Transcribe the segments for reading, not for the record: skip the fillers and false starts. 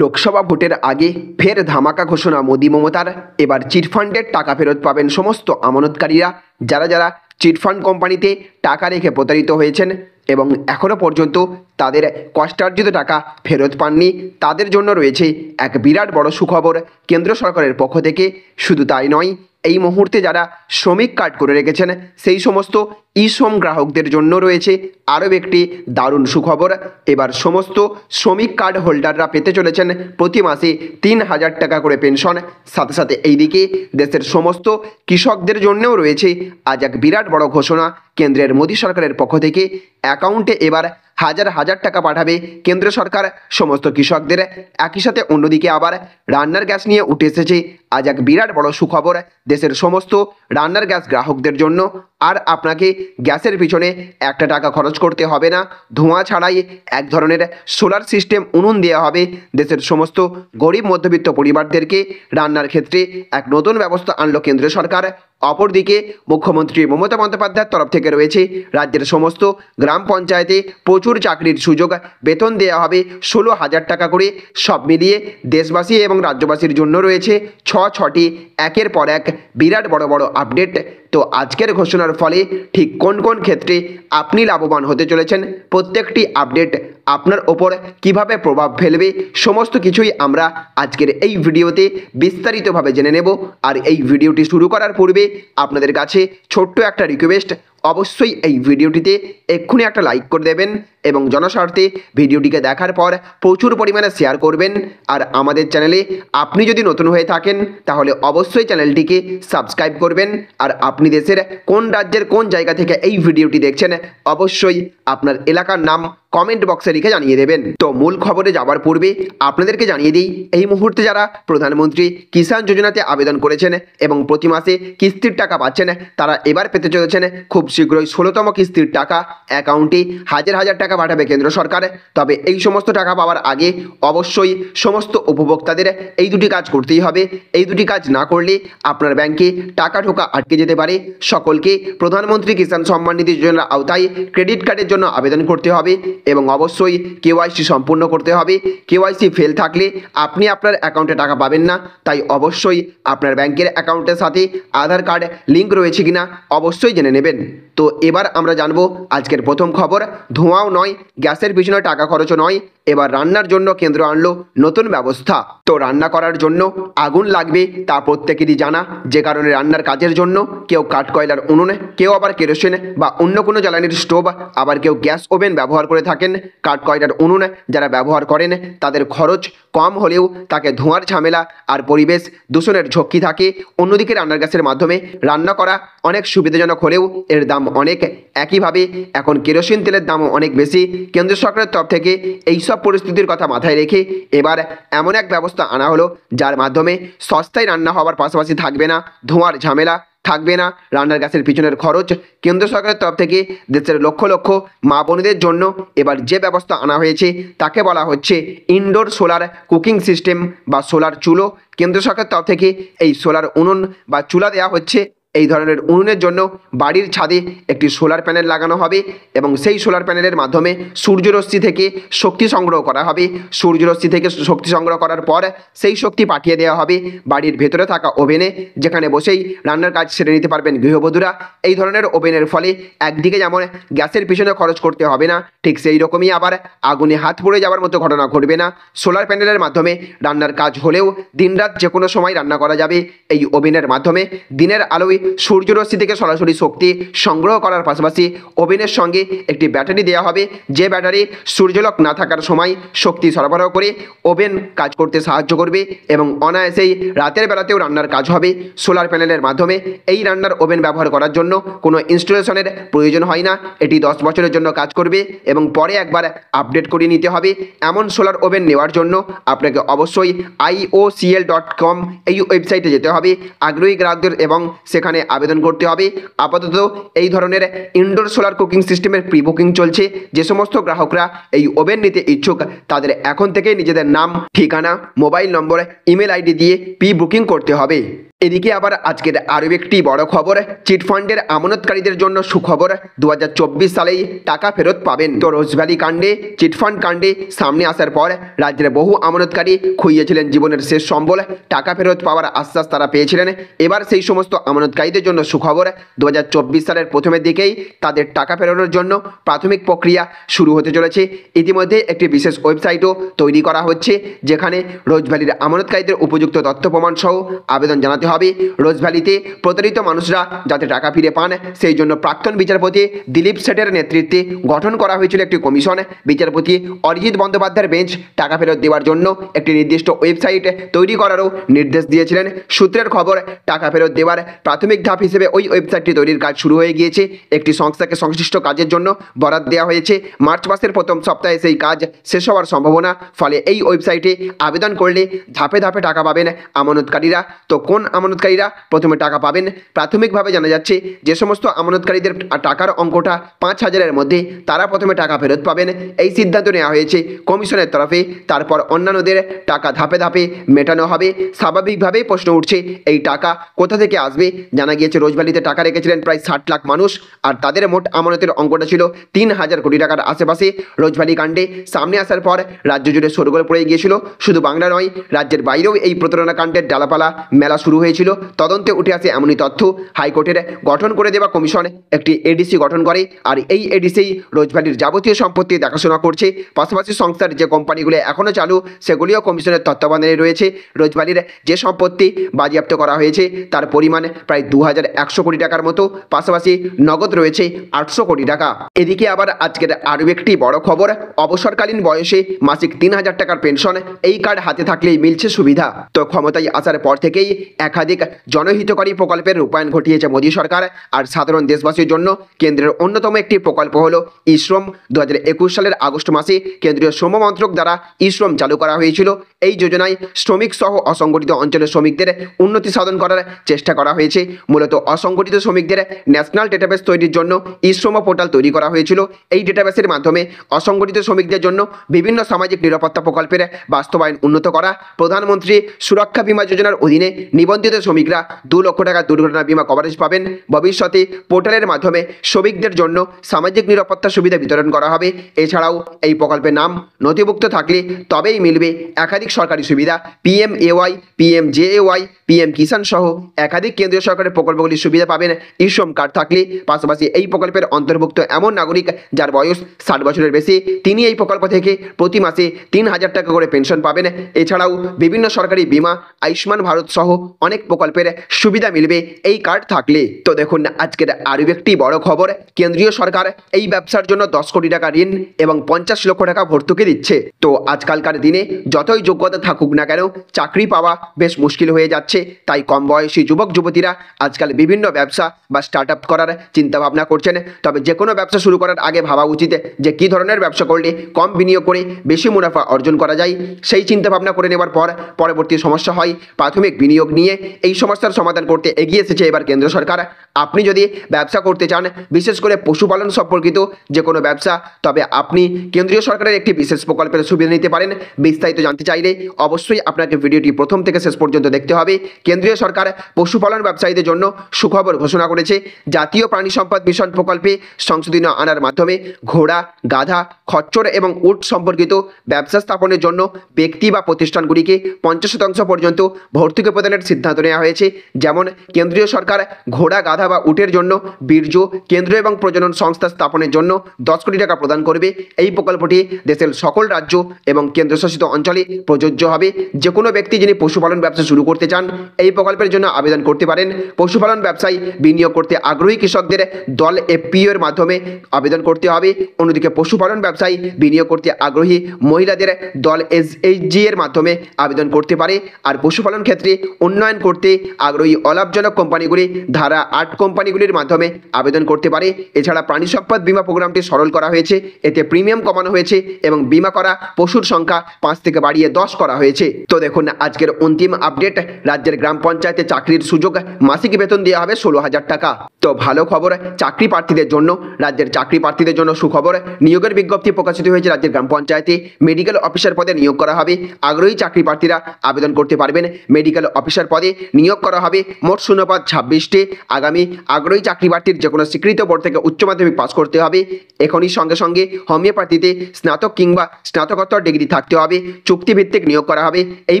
লোকসভা ভোটের আগে ফের ধামাকা ঘোষণা মোদি মমতার। এবার চিটফান্ডের টাকা ফেরত পাবেন সমস্ত আমানতকারীরা, যারা যারা চিটফান্ড কোম্পানিতে টাকা রেখে প্রতারিত হয়েছেন এবং এখনও পর্যন্ত তাদের কষ্টার্জিত টাকা ফেরত পাননি। তাদের জন্য রয়েছে এক বিরাট বড় সুখবর কেন্দ্র সরকারের পক্ষ থেকে। শুধু তাই নয়, এই মুহূর্তে যারা শ্রমিক কার্ড করে রেখেছেন সেই সমস্ত ই-শ্রম গ্রাহকদের জন্য রয়েছে আরও একটি দারুণ সুখবর। এবার সমস্ত শ্রমিক কার্ড হোল্ডাররা পেতে চলেছেন প্রতি মাসে ৩,০০০ টাকা করে পেনশন। সাথে সাথে এইদিকে দেশের সমস্ত কৃষকদের জন্যও রয়েছে আজ এক বিরাট বড় ঘোষণা কেন্দ্রের মোদী সরকারের পক্ষ থেকে। অ্যাকাউন্টে এবার হাজার হাজার টাকা পাঠাবে কেন্দ্র সরকার সমস্ত কৃষকদের। একই সাথে অন্যদিকে আবার রান্নার গ্যাস নিয়ে উঠে এসেছে আজ এক বিরাট বড় সুখবর দেশের সমস্ত রান্নার গ্যাস গ্রাহকদের জন্য। আর আপনাকে গ্যাসের পিছনে একটা টাকা খরচ করতে হবে না, ধোঁয়া ছাড়াই এক ধরনের সোলার সিস্টেম উনুন দেওয়া হবে দেশের সমস্ত গরিব মধ্যবিত্ত পরিবারদেরকে। রান্নার ক্ষেত্রে এক নতুন ব্যবস্থা আনলো কেন্দ্র সরকার। অপরদিকে মুখ্যমন্ত্রী মমতা বন্দ্যোপাধ্যায়ের তরফ থেকে রয়েছে রাজ্যের সমস্ত গ্রাম পঞ্চায়েতে প্রচুর চাকরির সুযোগ, বেতন দেওয়া হবে ১৬,০০০ টাকা করে। সব মিলিয়ে দেশবাসী এবং রাজ্যবাসীর জন্য রয়েছে ছটি একের পর এক বিরাট বড় বড় আপডেট। তো আজকের ঘোষণার ফলে ঠিক কোন কোন ক্ষেত্রে আপনি লাভবান হতে চলেছেন, প্রত্যেকটি আপডেট আপনার ওপর কিভাবে প্রভাব ফেলবে, সমস্ত কিছুই আমরা আজকের এই ভিডিওতে বিস্তারিতভাবে জেনে নেব। আর এই ভিডিওটি শুরু করার পূর্বে আপনাদের কাছে ছোট্ট একটা রিকোয়েস্ট, অবশ্যই এই ভিডিওটিতে এক্ষুনি একটা লাইক করে দেবেন এবং জনস্বার্থে ভিডিওটিকে দেখার পর প্রচুর পরিমাণে শেয়ার করবেন। আর আমাদের চ্যানেলে আপনি যদি নতুন হয়ে থাকেন তাহলে অবশ্যই চ্যানেলটিকে সাবস্ক্রাইব করবেন। আর আপনি দেশের কোন রাজ্যের কোন জায়গা থেকে এই ভিডিওটি দেখছেন অবশ্যই আপনার এলাকার নাম কমেন্ট বক্সে লিখে জানিয়ে দেবেন। তো মূল খবরে যাওয়ার পূর্বে আপনাদেরকে জানিয়ে দিই, এই মুহূর্তে যারা প্রধানমন্ত্রী কিষাণ যোজনাতে আবেদন করেছেন এবং প্রতি মাসে কিস্তির টাকা পাচ্ছেন, তারা এবার পেতে চলেছেন খুব শীঘ্রই ১৬তম কিস্তির টাকা। অ্যাকাউন্টে হাজার হাজার টাকা পাঠাবে কেন্দ্র সরকার। তবে এই সমস্ত টাকা পাওয়ার আগে অবশ্যই সমস্ত উপভোক্তাদের এই দুটি কাজ করতেই হবে। এই দুটি কাজ না করলে আপনার ব্যাংকে টাকা ঢোকা আটকে যেতে পারে। সকলকে প্রধানমন্ত্রী কিষাণ সম্মান নিধি যোজনার আওতায় ক্রেডিট কার্ডের জন্য আবেদন করতে হবে এবং অবশ্যই কেওয়াইসি সম্পূর্ণ করতে হবে। কেওয়াইসি ফেল থাকলে আপনি আপনার অ্যাকাউন্টে টাকা পাবেন না। তাই অবশ্যই আপনার ব্যাংকের অ্যাকাউন্টের সাথে আধার কার্ড লিঙ্ক রয়েছে কিনা অবশ্যই জেনে নেবেন। তো এবার আমরা জানবো আজকের প্রথম খবর। ধোঁয়াও নয়, গ্যাসের পিছনে টাকা খরচও নয়, এবার রান্নার জন্য কেন্দ্র আনলো নতুন ব্যবস্থা। তো রান্না করার জন্য আগুন লাগবে তা প্রত্যেকেরই জানা, যে কারণে রান্নার কাজের জন্য কেউ কাঠকয়লার উনুনে, কেউ আবার কেরোসিন বা অন্য কোনো জ্বালানির স্টোভ, আবার কেউ গ্যাস ওভেন ব্যবহার করে থাকেন। কাঠকয়লার উনুন যারা ব্যবহার করেন তাদের খরচ কম হলেও তাকে ধোঁয়ার ঝামেলা আর পরিবেশ দূষণের ঝক্কি থাকে। অন্যদিকে রান্নার গ্যাসের মাধ্যমে রান্না করা অনেক সুবিধাজনক হলেও এর দাম অনেক। একইভাবে এখন কেরোসিন তেলের দামও অনেক বেশি। কেন্দ্র সরকারের তরফ থেকে এইসব পরিস্থিতির কথা মাথায় রেখে এবার এমন এক ব্যবস্থা আনা হলো যার মাধ্যমে সস্তায় রান্না হওয়ার পাশাপাশি থাকবে না ধোঁয়ার ঝামেলা, থাকবে না রান্নার গ্যাসের পিছনের খরচ। কেন্দ্র সরকারের তরফ থেকে দেশের লক্ষ লক্ষ মা বোনেদের জন্য এবার যে ব্যবস্থা আনা হয়েছে তাকে বলা হচ্ছে ইনডোর সোলার কুকিং সিস্টেম বা সোলার চুলো। কেন্দ্র সরকারের তরফ থেকে এই সোলার উনুন বা চুলা দেওয়া হচ্ছে। এই ধরনের উনুনের জন্য বাড়ির ছাদে একটি সোলার প্যানেল লাগানো হবে এবং সেই সোলার প্যানেলের মাধ্যমে সূর্যরশ্মি থেকে শক্তি সংগ্রহ করা হবে। সূর্যরশ্মি থেকে শক্তি সংগ্রহ করার পর সেই শক্তি পাঠিয়ে দেওয়া হবে বাড়ির ভেতরে থাকা ওভেনে, যেখানে বসেই রান্নার কাজ সেরে নিতে পারবেন গৃহবধূরা। এই ধরনের ওভেনের ফলে একদিকে যেমন গ্যাসের পিছনে খরচ করতে হবে না, ঠিক সেই রকমই আবার আগুনে হাত পুড়ে যাওয়ার মতো ঘটনা ঘটবে না। সোলার প্যানেলের মাধ্যমে রান্নার কাজ হলেও দিনরাত যে কোনো সময় রান্না করা যাবে এই ওভেনের মাধ্যমে। দিনের আলোয় সূর্যরশ্মি থেকে সরাসরি শক্তি সংগ্রহ করার পাশাপাশি ওভেনের সঙ্গে একটি ব্যাটারি দেওয়া হবে, যে ব্যাটারি সূর্যালোক না থাকার সময় শক্তি সরবরাহ করে ওভেন কাজ করতে সাহায্য করবে এবং অনায়াসেই রাতের বেলাতেও রান্নার কাজ হবে সোলার প্যানেলের মাধ্যমে। এই রান্নার ওভেন ব্যবহার করার জন্য কোনো ইনস্টলেশনের প্রয়োজন হয় না। এটি 10 বছরের জন্য কাজ করবে এবং পরে একবার আপডেট করে নিতে হবে। এমন সোলার ওভেন নেওয়ার জন্য আপনাকে অবশ্যই iocl.com এই ওয়েবসাইটে যেতে হবে আগ্রহী গ্রাহকদের এবং সেখানে আবেদন করতে হবে। আপাতত এই ধরনের ইনডোর সোলার কুকিং সিস্টেমের প্রি বুকিং চলছে। যে সমস্ত গ্রাহকরা এই ওভেন নিতে ইচ্ছুক তাদের এখন থেকেই নিজেদের নাম, ঠিকানা, মোবাইল নম্বর, ইমেল আইডি দিয়ে প্রি বুকিং করতে হবে। এদিকে আবার আজকের আরও একটি বড় খবর, চিটফান্ডের আমানতকারীদের জন্য সুখবর, 2024 সালেই টাকা ফেরত পাবেন। তো রোজভ্যালি কাণ্ডে, চিটফান্ড কাণ্ডে সামনে আসার পর রাজ্যের বহু আমানতকারী খুইয়েছিলেন জীবনের শেষ সম্বল, টাকা ফেরত পাওয়ার আশ্বাস তারা পেয়েছিলেন। এবার সেই সমস্ত আমানতকারীদের জন্য সুখবর, 2024 সালের প্রথমের দিকেই তাদের টাকা ফেরানোর জন্য প্রাথমিক প্রক্রিয়া শুরু হতে চলেছে। ইতিমধ্যে একটি বিশেষ ওয়েবসাইটও তৈরি করা হচ্ছে, যেখানে রোজভ্যালির আমানতকারীদের উপযুক্ত তথ্য প্রমাণ সহ আবেদন জানাতে হবে। রোজভ্যালিতে প্রতারিত মানুষরা যাতে টাকা ফিরে পান, সেই জন্য প্রাক্তন বিচারপতি দিলীপ শেঠের নেতৃত্বে গঠন করা হয়েছিল একটি কমিশন। বিচারপতি অরিজিৎ বন্দ্যোপাধ্যায়ের বেঞ্চ টাকা ফেরত দেওয়ার জন্য একটি নির্দিষ্ট ওয়েবসাইট তৈরি করারও নির্দেশ দিয়েছিলেন। সূত্রের খবর, টাকা ফেরত দেওয়ার প্রাথমিক ধাপ হিসেবে ওই ওয়েবসাইটটি তৈরির কাজ শুরু হয়ে গিয়েছে। একটি সংস্থাকে সংশ্লিষ্ট কাজের জন্য বরাদ দেওয়া হয়েছে। মার্চ মাসের প্রথম সপ্তাহে সেই কাজ শেষ হওয়ার সম্ভাবনা। ফলে এই ওয়েবসাইটে আবেদন করলে ধাপে ধাপে টাকা পাবেন আমানতকারীরা। তো কোন আমানতকারীরা প্রথমে টাকা পাবেন? প্রাথমিকভাবে জানা যাচ্ছে যে সমস্ত আমানতকারীদের টাকার অঙ্কটা 5,000-এর মধ্যে, তারা প্রথমে টাকা ফেরত পাবেন। এই সিদ্ধান্ত নেওয়া হয়েছে কমিশনের তরফে। তারপর অন্যান্যদের টাকা ধাপে ধাপে মেটানো হবে। স্বাভাবিকভাবেই প্রশ্ন উঠছে, এই টাকা কোথা থেকে আসবে? জানা গিয়েছে রোজভ্যালিতে টাকা রেখেছিলেন প্রায় 60 লাখ মানুষ, আর তাদের মোট আমানতের অঙ্কটা ছিল 3,000 কোটি টাকার আশেপাশে। রোজভ্যালি কাণ্ডে সামনে আসার পর রাজ্য জুড়ে শোরগোল পড়ে গিয়েছিল। শুধু বাংলা নয়, রাজ্যের বাইরেও এই প্রতারণা কাণ্ডের ডালাপালা মেলা শুরু হয়েছিল। তদন্তে উঠে আসে এমনই তথ্য, হাইকোর্টের গঠন করে দেওয়া কমিশন একটি এডিসি গঠন করে, আর এই এডিসি রোজভ্যালির যাবতীয় সম্পত্তি দেখাশোনা করছে। পাশাপাশি সংস্থার যে কোম্পানিগুলো এখনও চালু, সেগুলিও কমিশনের তত্ত্বাবধানে রয়েছে। রোজভ্যালির যে সম্পত্তি বাজেয়াপ্ত করা হয়েছে তার পরিমাণ প্রায় 2,100 কোটি টাকার মতো, পাশাপাশি নগদ রয়েছে 800 কোটি টাকা। এদিকে আবার আজকের আরও একটি বড় খবর, অবসরকালীন বয়সে মাসিক 3,000 টাকার পেনশন, এই কার্ড হাতে থাকলেই মিলছে সুবিধা। তো ক্ষমতায় আসার পর থেকেই একাধিক জনহিতকারী প্রকল্পের রূপায়ণ ঘটিয়েছে মোদী সরকার। আর সাধারণ দেশবাসীর জন্য কেন্দ্রের অন্যতম একটি প্রকল্প হলো ই-শ্রম। 2021 সালের আগস্ট মাসে কেন্দ্রীয় শ্রম মন্ত্রক দ্বারা ই-শ্রম চালু করা হয়েছিল। এই যোজনায় শ্রমিক সহ অসংগঠিত অঞ্চলের শ্রমিকদের উন্নতি সাধন করার চেষ্টা করা হয়েছে। মূলত অসংগঠিত শ্রমিকদের ন্যাশনাল ডেটাবেস তৈরির জন্য ই-শ্রম পোর্টাল তৈরি করা হয়েছিল। এই ডেটাবেসের মাধ্যমে অসংগঠিত শ্রমিকদের জন্য বিভিন্ন সামাজিক নিরাপত্তা প্রকল্পের বাস্তবায়ন উন্নত করা। প্রধানমন্ত্রী সুরক্ষা বীমা যোজনার অধীনে নিবন্ধিত শ্রমিকরা 2 লক্ষ টাকা দুর্ঘটনা বীমা কভারেজ পাবেন। ভবিষ্যতে পোর্টালের মাধ্যমে শ্রমিকদের জন্য সামাজিক নিরাপত্তা সুবিধা বিতরণ করা হবে। এছাড়াও এই প্রকল্পের নাম নথিভুক্ত থাকলে তবেই মিলবে একাধিক সরকারি সুবিধা। PMAY, PMJAY, PM কিষাণ সহ একাধিক কেন্দ্রীয় সরকারের প্রকল্পগুলির সুবিধা পাবেন ই-শ্রম কার্ড থাকলে। পাশাপাশি এই প্রকল্পের অন্তর্ভুক্ত এমন নাগরিক যার বয়স 60 বছরের বেশি, তিনি এই প্রকল্প থেকে প্রতি মাসে 3,000 টাকা করে পেনশন পাবেন। এছাড়াও বিভিন্ন সরকারি বীমা, আয়ুষ্মান ভারত সহ অনেক প্রকল্পের সুবিধা মিলবে এই কার্ড থাকলে। তো দেখুন আজকের আরও একটি বড় খবর, কেন্দ্রীয় সরকার এই ব্যবসার জন্য 10 কোটি টাকা ঋণ এবং 50 লক্ষ টাকা ভর্তুকি দিচ্ছে। তো আজকালকার দিনে যতই যোগ্যতা থাকুক না কেন, চাকরি পাওয়া বেশ মুশকিল হয়ে যাচ্ছে। তাই কম বয়সী যুবক যুবতীরা আজকাল বিভিন্ন ব্যবসা বা স্টার্ট আপ করার চিন্তা ভাবনা করছেন। তবে যে কোনো ব্যবসা শুরু করার আগে ভাবা উচিত যে কী ধরনের ব্যবসা করলে কম বিনিয়োগ করে বেশি মুনাফা অর্জন করা যায়। সেই চিন্তা ভাবনা করে নেওয়ার পর পরবর্তী সমস্যা হয় প্রাথমিক বিনিয়োগ নিয়ে। এই সমস্যার সমাধান করতে এগিয়ে এসেছে এবার কেন্দ্র সরকার। আপনি যদি ব্যবসা করতে চান, বিশেষ করে পশুপালন সম্পর্কিত যে কোনো ব্যবসা, তবে আপনি কেন্দ্রীয় সরকারের একটি বিশেষ প্রকল্পের সুবিধা নিতে পারেন। বিস্তারিত জানতে চাইলে অবশ্যই আপনাকে ভিডিওটি প্রথম থেকে শেষ পর্যন্ত দেখতে হবে। কেন্দ্রীয় সরকার পশুপালন ব্যবসায়ীদের জন্য সুখবর ঘোষণা করেছে। জাতীয় প্রাণী সম্পদ মিশন প্রকল্পে সংশোধনী আনার মাধ্যমে ঘোড়া, গাধা, খচ্চর এবং উট সম্পর্কিত ব্যবসা স্থাপনের জন্য ব্যক্তি বা প্রতিষ্ঠানগুলিকে 50% পর্যন্ত ভর্তুকি প্রদানের সিদ্ধান্ত নেওয়া হয়েছে। যেমন কেন্দ্রীয় সরকার ঘোড়া, গাধা বা উটের জন্য বীর্য কেন্দ্র এবং প্রজনন সংস্থা স্থাপনের জন্য 10 কোটি টাকা প্রদান করবে। এই প্রকল্পটি দেশের সকল রাজ্য এবং কেন্দ্রশাসিত অঞ্চলে প্রযোজ্য হবে। যে কোনো ব্যক্তি যিনি পশুপালন ব্যবসা শুরু করতে চান, এই প্রকল্পের জন্য আবেদন করতে পারেন। পশুপালন ব্যবসায় বিনিয়োগ করতে আগ্রহী কৃষকদের দল FPO এর মাধ্যমে আবেদন করতে হবে। অন্যদিকে পশুপালন ব্যবসায় বিনিয়োগ করতে আগ্রহী মহিলাদের দল SHG এর মাধ্যমে আবেদন করতে পারে। আর পশুপালন ক্ষেত্রে উন্নয়ন করতে আগ্রহী অলাভজনক কোম্পানিগুলি ধারা 8 কোম্পানিগুলির মাধ্যমে আবেদন করতে পারে। এছাড়া প্রাণী সম্পদ বীমা প্রোগ্রামটি সরল করা হয়েছে। এতে প্রিমিয়াম কমানো হয়েছে এবং বীমা করা পশুর সংখ্যা 5 থেকে বাড়িয়ে 10 করা হয়েছে। তো দেখুন আজকের অন্তিম আপডেট, রাজ্যের গ্রাম পঞ্চায়েতে চাকরির সুযোগ, মাসিক বেতন দেওয়া হবে 16,000 টাকা। তো ভালো খবর চাকরি প্রার্থীদের জন্য, রাজ্যের চাকরি প্রার্থীদের জন্য সুখবর। নিয়োগের বিজ্ঞপ্তি প্রকাশিত হয়েছে। রাজ্যের গ্রাম পঞ্চায়েতে মেডিকেল অফিসার পদে নিয়োগ করা হবে। আগ্রহী চাকরি প্রার্থীরা আবেদন করতে পারবেন। মেডিকেল অফিসার পদে নিয়োগ করা হবে মোট শূন্যপদ 26টি। আগামী আগ্রহী চাকরি প্রার্থীর যে কোনো স্বীকৃত বোর্ড থেকে উচ্চ মাধ্যমিক পাস করতে হবে। এখনই সঙ্গে সঙ্গে হোমিওপ্যাথিতে স্নাতক কিংবা স্নাতকোত্তর ডিগ্রি থাকতে হবে। চুক্তিভিত্তিক নিয়োগ করা হবে। এই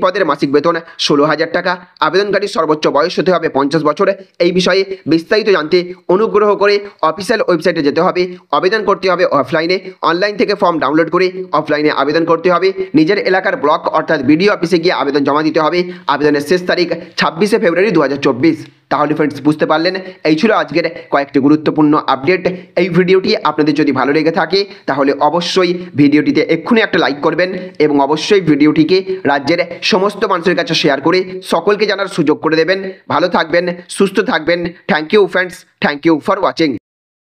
পদের মাসিক বেতন 16,000 টাকা। আবেদনকারীর সর্বোচ্চ বয়স হতে হবে 50 বছর। এই বিষয়ে বিস্তারিত জানতে অনুগ্রহ করে অফিসিয়াল ওয়েবসাইটে যেতে হবে। আবেদন করতে হবে অফলাইনে। অনলাইন থেকে ফর্ম ডাউনলোড করে অফলাইনে আবেদন করতে হবে। নিজের এলাকার ব্লক অর্থাৎ বিডিও অফিসে গিয়ে আবেদন জমা দিতে হবে। আবেদনের শেষ তারিখ 26শে ফেব্রুয়ারি 2024। তাহলে ফ্রেন্ডস বুঝতে পারলেন, এই ছিল আজকের কয়েকটি গুরুত্বপূর্ণ আপডেট। এই ভিডিওটি আপনাদের যদি ভালো লেগে থাকে তাহলে অবশ্যই ভিডিওটিতে এক্ষুনি একটা লাইক করবেন এবং অবশ্যই ভিডিওটিকে রাজ্যের সমস্ত মানুষের কাছে শেয়ার করে সকলকে জানার সুযোগ করে দেবেন। ভালো থাকবেন, সুস্থ থাকবেন। Thank you friends, thank you for watching.